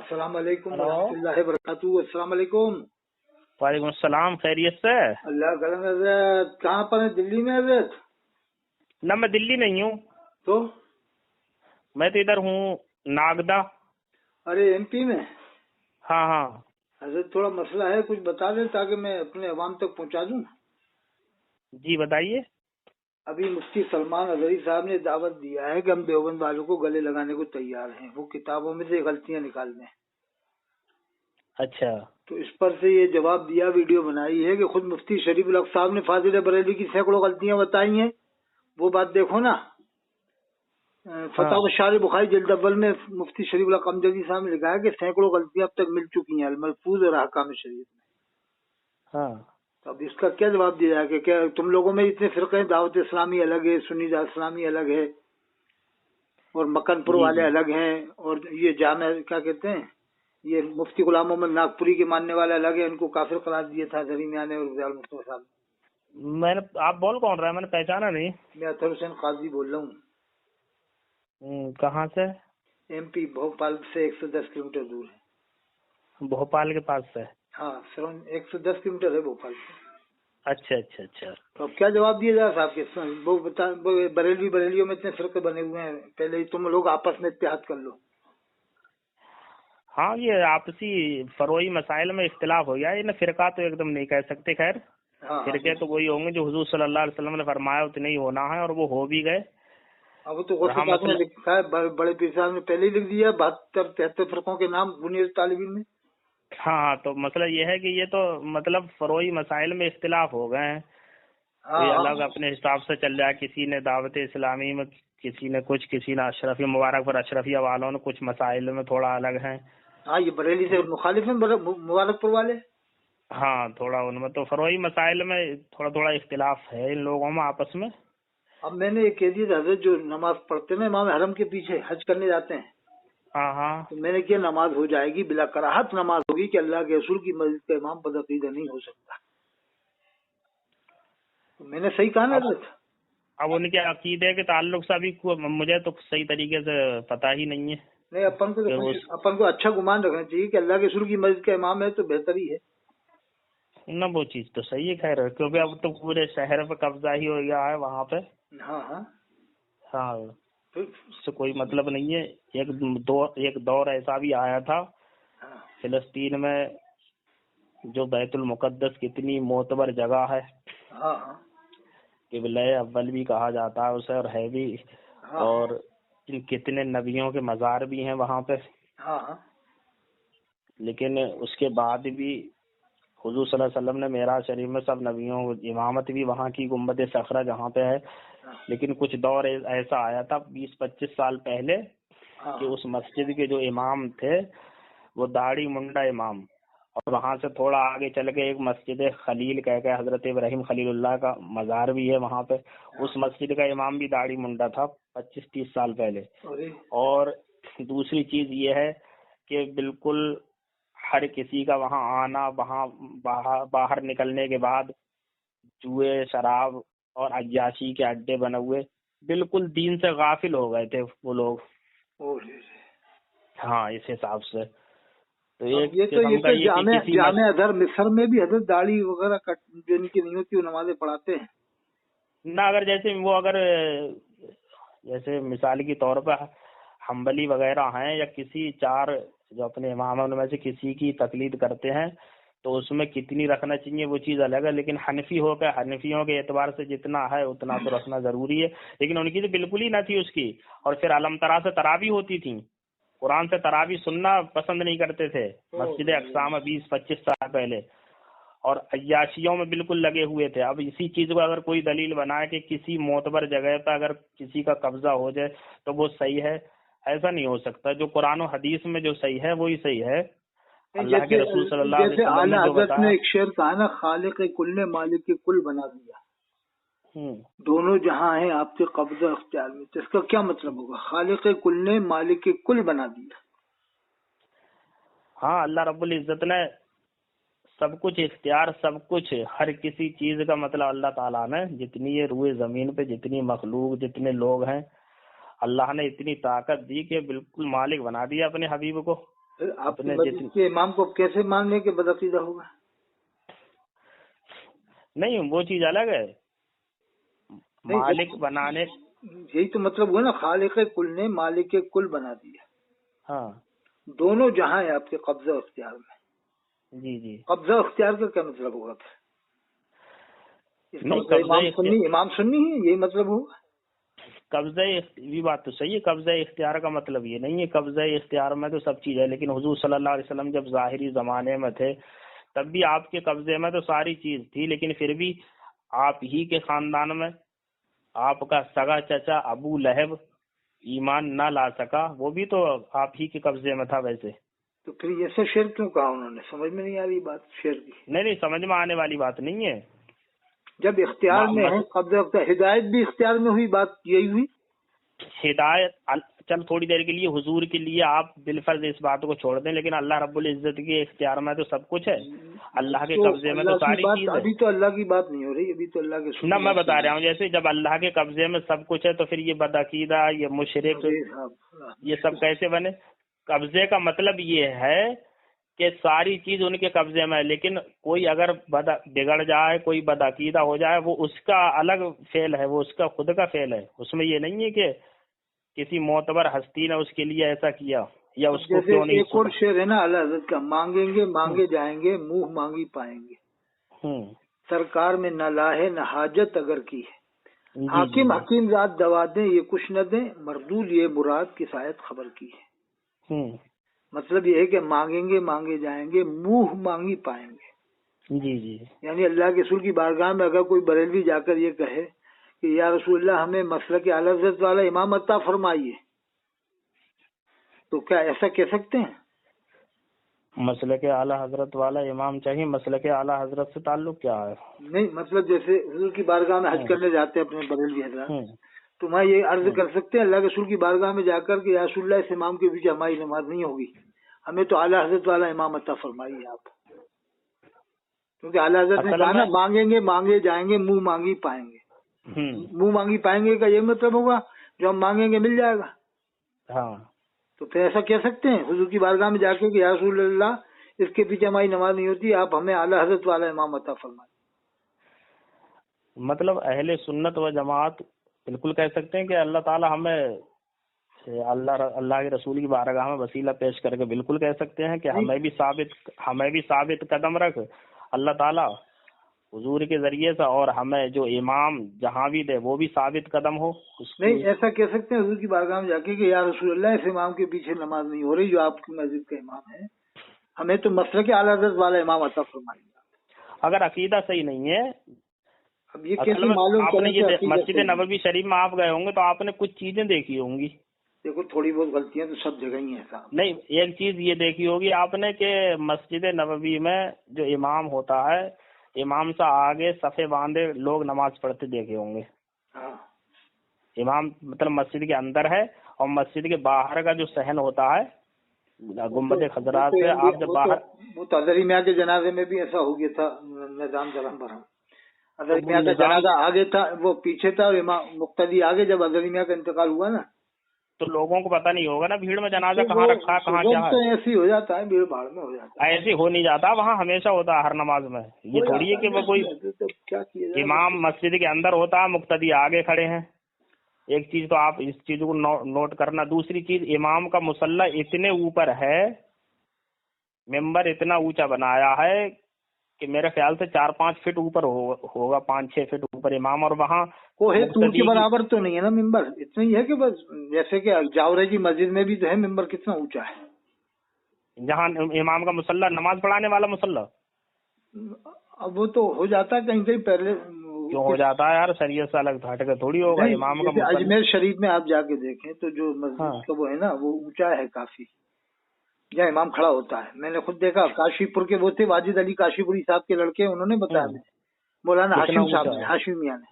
السلام علیکم ہلو، ورحمۃ اللہ وبرکاتہ. السلام علیکم. وعلیکم السلام. خیریت سے؟ اللہ کرم. حضرت کہاں پر ہیں؟ دلی میں حضرت؟ نہ میں دلی نہیں ہوں، تو میں تو ادھر ہوں ناگدہ. ارے ایم پی میں. ہاں ہاں حضرت تھوڑا مسئلہ ہے، کچھ بتا دیں تاکہ میں اپنے عوام تک پہنچا دوں. جی بتائیے. ابھی مفتی سلمان اظہری صاحب نے دعوت دیا ہے کہ ہم دیوبند والوں کو گلے لگانے کو تیار ہیں، وہ کتابوں میں سے غلطیاں نکال دیں. اچھا تو اس پر سے یہ جواب دیا، ویڈیو بنائی ہے کہ خود مفتی شریف الحق صاحب نے فاضل بریلوی کی سینکڑوں غلطیاں بتائی ہیں. وہ بات دیکھو نا، فتح و شار بخاری جلد اول میں مفتی شریف الحق امجدی صاحب نے لکھا ہے کہ سینکڑوں غلطیاں اب تک مل چکی ہیں الملفوظ اور احکام شریعت میں. ہاں تو اب اس کا کیا جواب دیا جائے کہ کیا تم لوگوں میں اتنے فرقے ہیں؟ دعوت اسلامی الگ ہے، سنی اسلامی الگ ہے، اور مکن پور جی والے جی الگ ہیں، اور یہ جامع کیا کہتے ہیں، یہ مفتی غلام محمد ناگپوری کے ماننے والے الگ ہیں. ان کو کافر قرار دیا تھا درمیان اور رضوان مصطفیٰ صاحب. میں نے آپ بول کون رہا ہے؟ میں نے پہچانا نہیں. میں اطہر حسین قاضی بول رہا ہوں، کہاں سے؟ ایم پی بھوپال سے 110 کلومیٹر دور ہے. بھوپال کے پاس سے؟ ہاں سر، 110 کلومیٹر ہے بھوپال سے. اچھا اچھا اچھا. تو اب کیا جواب دیا جائے صاحب کے؟ وہ بریلیوں میں اتنے فرقے بنے ہوئے ہیں، پہلے ہی تم لوگ آپس میں اتحاد کر لو. ہاں یہ آپسی فروعی مسائل میں اختلاف ہو گیا. یہ فرقہ تو ایک دم نہیں کہہ سکتے. خیر ہاں فرقے تو وہی ہوں گے جو حضور صلی اللہ علیہ وسلم نے فرمایا اتنے ہی ہونا ہے، اور وہ ہو بھی گئے. اب تو غوث رہا پاک نے مسئلہ، لکھا ہے، بڑے پیر صاحب نے پہلے ہی لکھ دیا 72-73 فرقوں کے نام بنیاد طالبین میں. ہاں تو مسئلہ یہ ہے کہ یہ تو مطلب فروعی مسائل میں اختلاف ہو گئے ہیں. کوئی ہاں الگ اپنے حساب سے چل جائے. کسی نے دعوت اسلامی میں کسی نے کچھ، کسی نے اشرفی مبارک پر اشرفیہ والوں نے کچھ مسائل میں تھوڑا الگ ہیں. ہاں، یہ بریلی سے مخالف ہیں مبارک پور والے. ہاں تھوڑا ان میں تو فروعی مسائل میں تھوڑا تھوڑا اختلاف ہے ان لوگوں میں آپس میں. اب میں نے یہ کہہ دیا حضرت جو نماز پڑھتے ہیں امام حرم کے پیچھے حج کرنے جاتے ہیں، ہاں ہاں تو میں نے کیا نماز ہو جائے گی، بلا کراہت نماز ہوگی کہ اللہ کے رسول کی مسجد کا امام بدعقیدہ نہیں ہو سکتا. تو میں نے صحیح کہا نا حضرت؟ اب ان کے عقیدے کے تعلق سے ابھی مجھے تو صحیح طریقے سے پتہ ہی نہیں ہے. نہیں، اپن کو اچھا گمان رکھنا چاہیے کہ اللہ کے رسول کی مسجد کا امام ہے تو بہتر ہی ہے. نہ وہ چیز تو صحیح ہے. خیر کیونکہ اب تو پورے شہر پہ قبضہ ہی ہو گیا ہے وہاں پہ. ہاں ہاں. ہاں اس سے کوئی مطلب نہیں ہے. ایک دور ایسا بھی آیا تھا فلسطین میں، جو بیت المقدس کتنی معتبر جگہ ہے، ہاں ہاں قبلہ اول بھی کہا جاتا ہے اسے، اور ہے بھی، ہاں اور کتنے نبیوں کے مزار بھی ہیں وہاں پہ. ہاں ہاں. لیکن اس کے بعد بھی حضور صلی اللہ علیہ وسلم نے معراج شریف میں سب نبیوں امامت بھی وہاں کی گنبد صخرہ جہاں پہ ہے. لیکن کچھ دور ایسا آیا تھا 20-25 سال پہلے کہ اس مسجد کے جو امام تھے وہ داڑھی منڈا امام، اور وہاں سے تھوڑا آگے چل کے ایک مسجد خلیل کہہ کے حضرت ابراہیم خلیل اللہ کا مزار بھی ہے وہاں پہ، اس مسجد کا امام بھی داڑھی منڈا تھا 25-30 سال پہلے. اور دوسری چیز یہ ہے کہ بالکل ہر کسی کا وہاں آنا، وہاں باہر نکلنے کے بعد جوئے، شراب اور عیاشی کے اڈے بنے ہوئے، بالکل دین سے غافل ہو گئے تھے وہ لوگ. ہاں اس حساب سے تو ایک قسم کا یہ کہ کسی جامع ازہر مصر میں بھی حضرت داڑھی وغیرہ جو ان کی نہیں ہوتی وہ نمازیں پڑھاتے ہیں نہ. اگر جیسے مثال کے طور پہ حنبلی وغیرہ ہیں یا کسی چار جو اپنے اماموں میں سے کسی کی تقلید کرتے ہیں تو اس میں کتنی رکھنا چاہیے وہ چیز الگ ہے. لیکن حنفی ہو کے حنفیوں کے اعتبار سے جتنا ہے اتنا تو رکھنا ضروری ہے. لیکن ان کی تو بالکل ہی نہ تھی اس کی. اور پھر علم ترا سے تراویح ہوتی تھی، قرآن سے تراویح سننا پسند نہیں کرتے تھے مسجد اقصا میں 20-25 سال پہلے، اور عیاشیوں میں بالکل لگے ہوئے تھے. اب اسی چیز کو اگر کوئی دلیل بنائے کہ کسی معتبر جگہ پہ اگر کسی کا قبضہ ہو جائے تو وہ صحیح ہے، ایسا نہیں ہو سکتا. جو قرآن و حدیث میں جو صحیح ہے وہی صحیح ہے. اللہ کے رسول صلی اللہ علیہ وسلم نے جو حضرت نے بتایا. ایک شعر کہا نا، خالق کل نے مالک کل بنا دیا، دونوں جہاں ہیں آپ کے قبضہ اختیار میں. تو اس کا کیا مطلب ہوگا؟ خالق کل نے مالک کل بنا دیا. ہاں اللہ رب العزت نے سب کچھ اختیار، سب کچھ ہر کسی چیز کا مطلب اللہ تعالیٰ نے جتنی یہ روئے زمین پہ جتنی مخلوق جتنے لوگ ہیں اللہ نے اتنی طاقت دی کہ بالکل مالک بنا دیا اپنے حبیب کو. آپ نے مسجد کے امام کو کیسے مان لیں کہ بدعقیدہ ہوگا؟ نہیں وہ چیز الگ ہے، مالک بنانے، یہی تو مطلب ہوا نا، خالق کل نے مالک کل بنا دیا. ہاں دونوں جہاں ہے آپ کے قبضہ و اختیار میں. جی جی. قبضہ و اختیار کا کیا مطلب ہوگا پھر؟ اس کا نہیں مطلب امام سنی ہے، یہی مطلب ہوگا. قبضہ یہ بات تو صحیح ہے، قبضہ اختیار کا مطلب یہ نہیں ہے. قبضہ اختیار میں تو سب چیز ہے، لیکن حضور صلی اللہ علیہ وسلم جب ظاہری زمانے میں تھے تب بھی آپ کے قبضے میں تو ساری چیز تھی، لیکن پھر بھی آپ ہی کے خاندان میں آپ کا سگا چچا ابو لہب ایمان نہ لا سکا، وہ بھی تو آپ ہی کے قبضے میں تھا. ویسے تو پھر ایسا شعر کیوں کہا انہوں نے؟ سمجھ میں نہیں آ رہی بات شعر کی. نہیں سمجھ میں آنے والی بات نہیں ہے. جب اختیار میں ہے قبضہ، ہدایت بھی اختیار میں ہوئی، بات یہی ہوئی. ہدایت چل تھوڑی دیر کے لیے حضور کے لیے آپ بالفرض اس بات کو چھوڑ دیں، لیکن اللہ رب العزت کے اختیار میں تو سب کچھ ہے، اللہ کے قبضے میں تو ساری چیز ہے. ابھی تو اللہ کی بات نہیں ہو رہی، ابھی تو اللہ کے نہ میں بتا رہا ہوں جیسے جب اللہ کے قبضے میں سب کچھ ہے تو پھر یہ بدعقیدہ، یہ مشرک، یہ سب کیسے بنے؟ قبضے کا مطلب یہ ہے کہ ساری چیز ان کے قبضے میں ہے، لیکن کوئی اگر بگڑ جائے، کوئی بدعقیدہ ہو جائے، وہ اس کا الگ فعل ہے، وہ اس کا خود کا فعل ہے. اس میں یہ نہیں ہے کہ کسی معتبر ہستی نے اس کے لیے ایسا کیا یا اس کو کیوں نہیں. ایک اور شعر ہے نا اعلیٰ حضرت کا، مانگیں گے مانگے جائیں گے، منہ مانگی پائیں گے. سرکار میں نہ لاہے نہ حاجت اگر کی ہے، حاکم حکیم ذات دوا دیں یہ کچھ نہ دیں، مردود یہ مراد کی شاید خبر کی ہے. مطلب یہ ہے کہ مانگیں گے مانگے جائیں گے، منہ مانگی پائیں گے. جی جی. یعنی اللہ کے رسول کی بارگاہ میں اگر کوئی بریلوی جا کر یہ کہے کہ یا رسول اللہ ہمیں مسلک اعلیٰ حضرت والا امام عطا فرمائیے، تو کیا ایسا کہہ سکتے ہیں؟ مسلک اعلیٰ حضرت والا امام چاہیے، مسلک اعلیٰ حضرت سے تعلق کیا ہے؟ نہیں مطلب جیسے حضور کی بارگاہ میں حج کرنے جاتے ہیں اپنے بریلوی حضرات، تو میں یہ عرض کر سکتے ہیں اللہ کے رسول کی بارگاہ میں جا کر کہ یا رسول اللہ اس امام کے پیچھے ہماری نماز نہیں ہوگی، ہمیں تو اعلیٰ حضرت والا امام عطا فرمائیے آپ. کیونکہ اعلیٰ حضرت نے کہا نا مانگیں گے مانگے جائیں گے، منہ مانگی پائیں گے. منہ مانگی پائیں گے کا یہ مطلب ہوگا جو ہم مانگیں گے مل جائے گا. ہاں تو پھر ایسا کہہ سکتے ہیں حضور کی بارگاہ میں جا کے کہ یا رسول اللہ اس کے پیچھے ہماری نماز نہیں ہوتی، آپ ہمیں اعلیٰ حضرت والا امام عطا فرمائیں. مطلب اہل سنت و جماعت بالکل کہہ سکتے ہیں کہ اللہ تعالی ہمیں اللہ کے رسول کی بارگاہ میں وسیلہ پیش کر کے بالکل کہہ سکتے ہیں کہ ہمیں بھی ثابت قدم رکھ اللہ تعالیٰ حضور کے ذریعے سے، اور ہمیں جو امام جہاں بھی دے وہ بھی ثابت قدم ہو. نہیں ایسا کہہ سکتے ہیں حضور کی بارگاہ میں جا کے کہ یا رسول اللہ اس امام کے پیچھے نماز نہیں ہو رہی جو آپ کی مسجد کا امام ہے، ہمیں تو مسلک اعلیٰ حضرت والا امام عطا فرمائیے. اگر عقیدہ صحیح نہیں ہے، اب یہ کیسے معلوم آپ نے مسجد نبوی شریف میں آپ گئے ہوں گے تو آپ نے کچھ چیزیں دیکھی ہوں گی. دیکھو تھوڑی بہت غلطیاں تو سب جگہ ہی ہیں صاحب. نہیں ایک چیز یہ دیکھی ہوگی آپ نے کہ مسجد نبوی میں جو امام ہوتا ہے، امام سے آگے صفے باندھے لوگ نماز پڑھتے دیکھے ہوں گے. امام مطلب مسجد کے اندر ہے، اور مسجد کے باہر کا جو صحن ہوتا ہے گنبد خضرا سے آپ جب باہر، وہ تو حضرت میاں کے جنازے میں بھی ایسا ہو گیا تھا، نظام درہم برہم. حضرت میاں کا جنازہ آگے تھا، وہ پیچھے تھا، اور امام مقتدی آگے. جب حضرت میاں کا انتقال ہوا نا تو لوگوں کو پتہ نہیں ہوگا نا بھیڑ میں جنازہ کہاں رکھا کہاں کیا ہے. ایسے ہی ہو جاتا ہے، بھیڑ بھاڑ میں ہو جاتا ہے. ایسے ہو نہیں جاتا، وہاں ہمیشہ ہوتا ہے ہر نماز میں. یہ تھوڑی ہے کہ وہ کوئی امام مسجد کے اندر ہوتا ہے، مقتدی آگے کھڑے ہیں. ایک چیز تو آپ اس چیز کو نوٹ کرنا. دوسری چیز، امام کا مصلی اتنے اوپر ہے، ممبر اتنا اونچا بنایا ہے کہ میرے خیال سے 4-5 فٹ اوپر ہوگا، 5-6 فٹ اوپر امام. اور وہاں کوہ طور کے برابر تو نہیں ہے نا ممبر، اتنا ہی ہے کہ بس جیسے کہ جاورے کی مسجد میں بھی جو ہے ممبر کتنا اونچا ہے، جہاں امام کا مصلی نماز پڑھانے والا مصلی. اب وہ تو ہو جاتا ہے کہیں کہیں پہلے. کیوں ہو جاتا ہے یار؟ شریعت سے الگ ہٹ کے تھوڑی ہوگا امام کا. اجمیر شریف میں آپ جا کے دیکھیں تو جو مسجد کا وہ ہے نا وہ اونچا ہے کافی، جہاں امام کھڑا ہوتا ہے. میں نے خود دیکھا، کاشی پور کے وہ تھے واجد علی کاشی پوری صاحب کے لڑکے، انہوں نے بتایا مجھے، مولانا ہاشم صاحب نے، ہاشم میاں نے،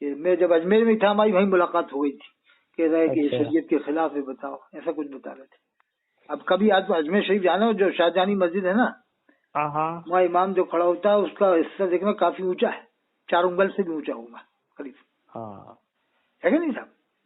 کہ میں جب اجمیر میں تھا ہماری وہیں ملاقات ہو گئی تھی، کہہ رہے کہ شریعت کے خلاف ہے، بتاؤ ایسا کچھ بتا رہے تھے. اب کبھی آج اجمیر شریف جانا، جو شاہجہانی مسجد ہے نا وہاں امام جو کھڑا ہوتا ہے اس کا حصہ دیکھنا کافی اونچا ہے، 4 انگل سے بھی اونچا ہوگا قریب، ہے کہ نہیں صاحب؟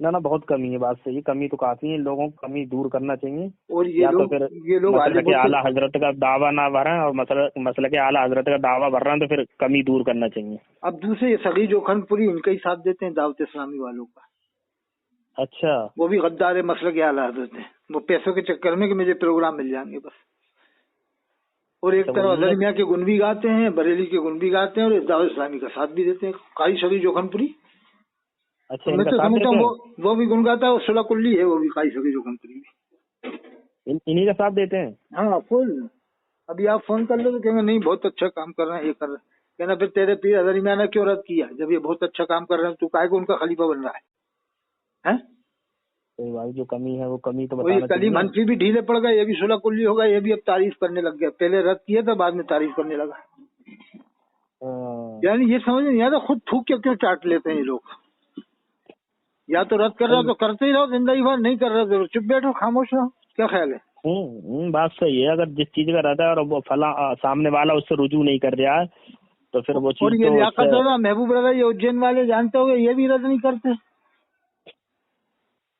نہ بہت کمی ہے، بات صحیح ہے، کمی تو کافی ہے، لوگوں کو کمی دور کرنا چاہیے. اور یا تو پھر یہ لوگ مسلک اعلیٰ حضرت کا دعویٰ نہ بھریں، اور مسلک اعلیٰ حضرت کا دعویٰ بھر رہے ہیں تو پھر کمی دور کرنا چاہیے. اب دوسرے یہ سگی جوکھن پوری ان کا ہی ساتھ دیتے ہیں دعوت اسلامی والوں کا. اچھا. وہ بھی غدار مسلک اعلیٰ حضرت ہیں، وہ پیسوں کے چکر میں کہ مجھے پروگرام مل جائیں گے بس. اور ایک طرف اظہر میاں کے گن بھی گاتے ہیں، بریلی کے گن بھی گاتے ہیں، اور دعوت اسلامی کا ساتھ بھی دیتے ہیں. قاری سگی جوکھن پوری. اچھا. میں تو سمجھتا ہوں وہ بھی گن گاتا ہے، اور صلح کلی ہے وہ بھی قاری سگی جوکھن پوری بھی انہی کا ساتھ دیتے ہیں. ہاں فل. ابھی آپ فون کر لو تو کہیں گے نہیں بہت اچھا کام کر رہے ہیں، یہ کر رہے ہیں. کہنا پھر تیرے پیر اظہر میاں نے کیوں رد کیا جب یہ بہت اچھا کام کر رہے ہیں، تو کائے کو ان کا خلیفہ بن رہا ہے. بھائی جو کمی ہے وہ کمی تو وہی بتانا کلی چاہیے. منفی بھی ڈھیلے پڑ گئے، یہ بھی صلح کلی ہوگا، یہ بھی اب تعریف کرنے لگ گیا. پہلے رد کیا تھا، بعد میں تعریف کرنے لگا. یعنی یہ سمجھ نہیں آتا خود تھوک کے کیوں چاٹ لیتے ہیں یہ لوگ. یا تو رد کر رہا تو کرتے ہی رہو زندگی بھر، نہیں کر رہا تو چپ بیٹھو خاموش رہو. کیا خیال ہے؟ بات صحیح ہے. اگر جس چیز کا رہتا ہے اور وہ فلاں سامنے والا اس سے رجوع نہیں کر رہا ہے تو پھر وہ چیز. اور یہ لیاقت رضا محبوب رضا یہ اجین والے جانتے ہو گے، یہ بھی رد نہیں کرتے.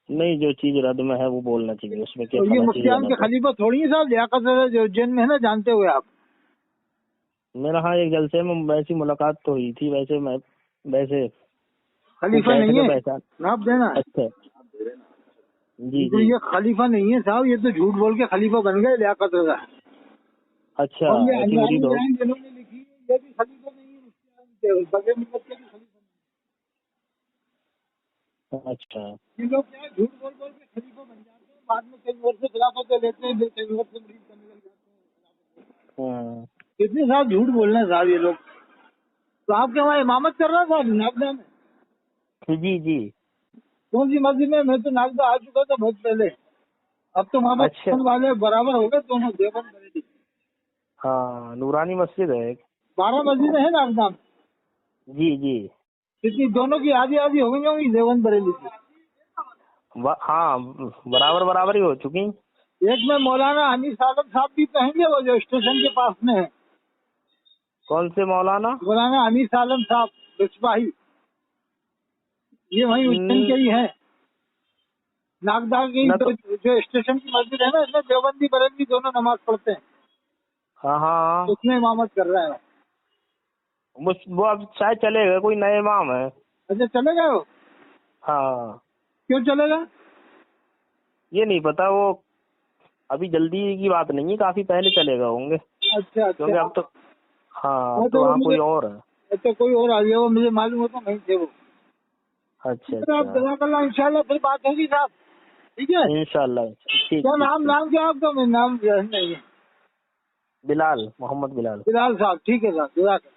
نہیں، جو چیز رد میں ہے وہ بولنا چاہیے، اس میں کیا. یہ مفتیان کے خلیفہ تھوڑی ہے صاحب لیاقت رضا جو اجین میں ہے نا، جانتے ہوئے آپ. میرا ہاں ایک جلسے میں ویسی ملاقات تو ہوئی تھی، ویسے خلیفہ نہیں ہے ناپ دینا. اچھا جی جی. یہ خلیفہ نہیں ہے صاحب، یہ تو جھوٹ بول کے خلیفہ بن گئے لیاقت رضا. اچھا. اور یہ ایسی انجانی تو بیان جنہوں نے لکھی یہ بھی خلیفہ نہیں ہے، بغیر ملت کے بھی خلیفہ نہیں. اچھا. یہ لوگ کیا ہے جھوٹ بول بول کے خلیفہ بن جاتے ہیں، بعد میں کئی اور سے خلافت لیتے ہیں، کئی اور سے مریض کرنے لگ جاتے ہیں. کتنے صاحب جھوٹ بولنا ہے صاحب یہ لوگ. تو آپ کے وہاں امامت کر رہا تھا ناگدہ میں؟ جی. کون سی مسجد میں تو ناگدہ آ چکا تھا بہت پہلے. اب تو محمد والے برابر ہو گئے دونوں دیوبند بریلی. ہاں نورانی مسجد ہے ایک. 12 مسجدیں ہیں ناگدہ میں. جی. کتنی دونوں کی آدھی ہو گئی ہوں گی دیوبند بریلی کی. ہاں برابر ہی ہو چکی. ایک میں مولانا حنیف عالم صاحب بھی کہیں گے، وہ جو اسٹیشن کے پاس میں ہے. کون سے مولانا؟ مولانا حنیف عالم صاحب بچپاہی، یہ وہیں اجین کے ہی ہیں. ناگدہ کی جو اسٹیشن کی مسجد ہے نا، اس میں دیوبندی بریلوی دونوں نماز پڑھتے ہیں. ہاں اس میں امامت کر رہا ہے وہ اب شاید چلے گا، کوئی نئے امام ہے. اچھا چلے گا وہ؟ ہاں. کیوں چلے گا؟ یہ نہیں پتا، وہ ابھی جلدی کی بات نہیں ہے، کافی پہلے چلے گا ہوں گے. اچھا کیونکہ اب تو ہاں تو وہاں کوئی اور ہے. اچھا کوئی اور آ گیا، وہ مجھے معلوم ہوتا نہیں تھے وہ. اچھا. جزاک اللہ، انشاءاللہ پھر بات ہوگی صاحب. ٹھیک ہے انشاءاللہ. کیا نام کیا آپ کا؟ میں نام نہیں ہے. بلال، محمد بلال. بلال صاحب ٹھیک ہے صاحب. جزاک اللہ.